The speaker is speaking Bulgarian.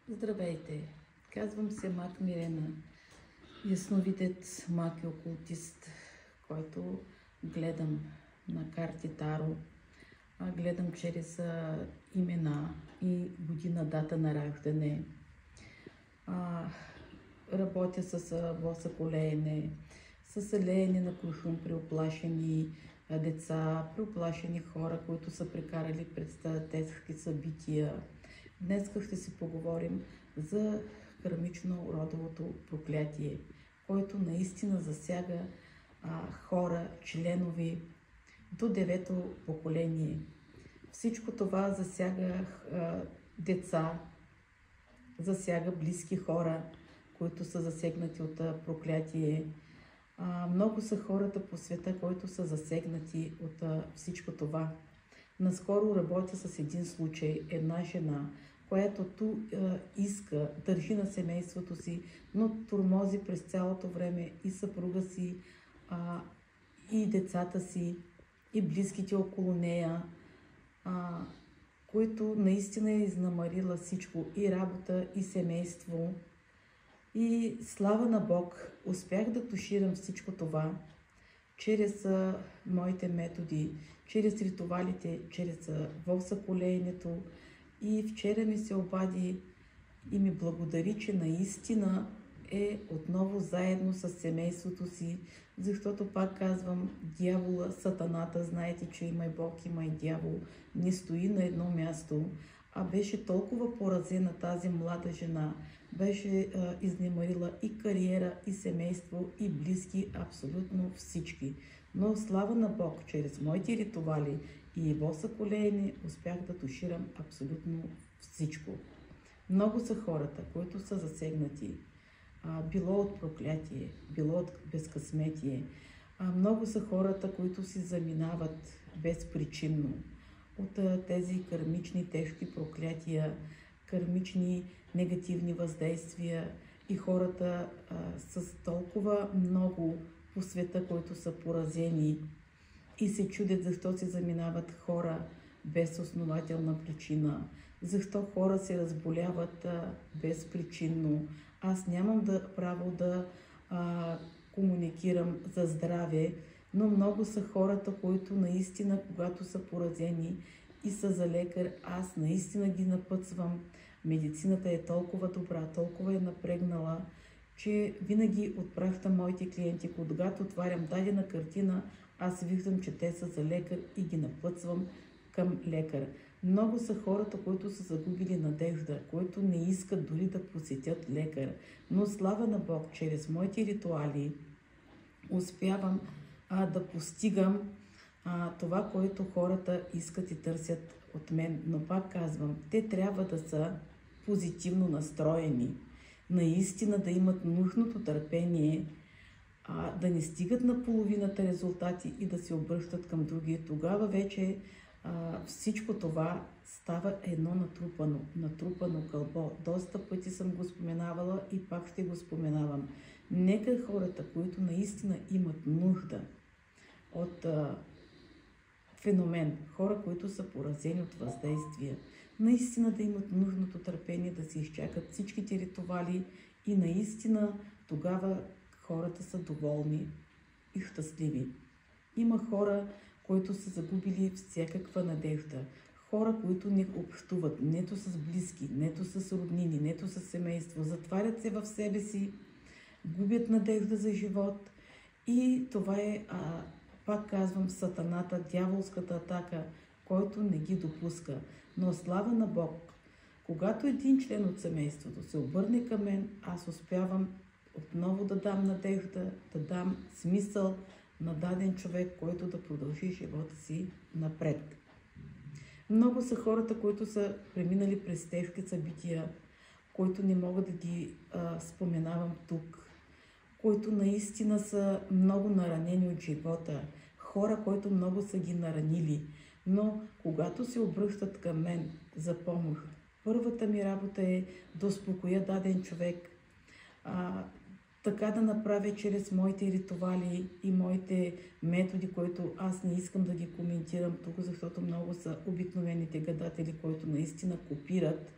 Здравейте! Казвам се Мак Мирена, ясновидец, маг и окултист, който гледам на карти Таро, гледам чрез имена и година, дата на раждане. Работя с восъколеене, с леене на куршум при оплашени деца, при оплашени хора, които са прекарали през тежки събития. Днес ще си поговорим за кармично-родовото проклятие, който наистина засяга хора, членови до 9-то поколение. Всичко това засяга деца, засяга близки хора, които са засегнати от проклятие. Много са хората по света, които са засегнати от всичко това. Наскоро работя с един случай, една жена, която иска, държи на семейството си, но тормози през цялото време и съпруга си, и децата си, и близките около нея, които наистина е изнамарила всичко, и работа, и семейство. И слава на Бог, успях да туширам всичко това чрез моите методи, чрез ритуалите, чрез восъколеенето. И вчера ми се обади и ми благодари, че наистина е отново заедно с семейството си, защото пак казвам, дявола, сатаната, знаете, че има и Бог, има и дявол, не стои на едно място, а беше толкова поразена тази млада жена, беше изнемарила и кариера, и семейство, и близки, абсолютно всички. Но слава на Бог, чрез моите ритуали и восъколеене успях да туширам абсолютно всичко. Много са хората, които са засегнати, било от проклятие, било от безкъсметие. Много са хората, които си заминават безпричинно от тези кармични тежки проклятия, кармични негативни въздействия, и хората с толкова много по света, които са поразени и се чудят защо се заминават хора без основателна причина, защо хора се разболяват безпричинно. Аз нямам право да комуникирам за здраве, но много са хората, които наистина, когато са поразени и са за лекар, аз наистина ги напътствам. Медицината е толкова добра, толкова е напрегнала, че винаги отпращам моите клиенти, когато отварям дадена картина, аз виждам, че те са за лекар и ги напътствам към лекар. Много са хората, които са загубили надежда, които не искат дори да посетят лекар. Но слава на Бог, чрез моите ритуали успявам да постигам това, което хората искат и търсят от мен. Но пак казвам, те трябва да са позитивно настроени, наистина да имат нужното търпение, да не стигат на половината резултати и да се обръщат към други. Тогава вече всичко това става едно натрупано кълбо. Доста пъти съм го споменавала и пак ще го споменавам. Нека хората, които наистина имат нужда от феномен, хора, които са поразени от въздействия, наистина да имат нужното търпение да се изчакат всичките ритуали и наистина тогава хората са доволни и щастливи. Има хора, които са загубили всякаква надежда. Хора, които не общуват нето с близки, нето с роднини, нето с семейство. Затварят се в себе си, губят надежда за живот и това е, пак казвам, сатаната, дяволската атака, който не ги допуска. Но слава на Бог, когато един член от семейството се обърне към мен, аз успявам отново да дам надежда, да дам смисъл на даден човек, който да продължи живота си напред. Много са хората, които са преминали през тежки събития, които не мога да ги споменавам тук, които наистина са много наранени от живота, хора, които много са ги наранили. Но когато се обръщат към мен за помощ, първата ми работа е да успокоя даден човек, така да направя чрез моите ритуали и моите методи, които аз не искам да ги коментирам тук, защото много са обикновените гадатели, които наистина копират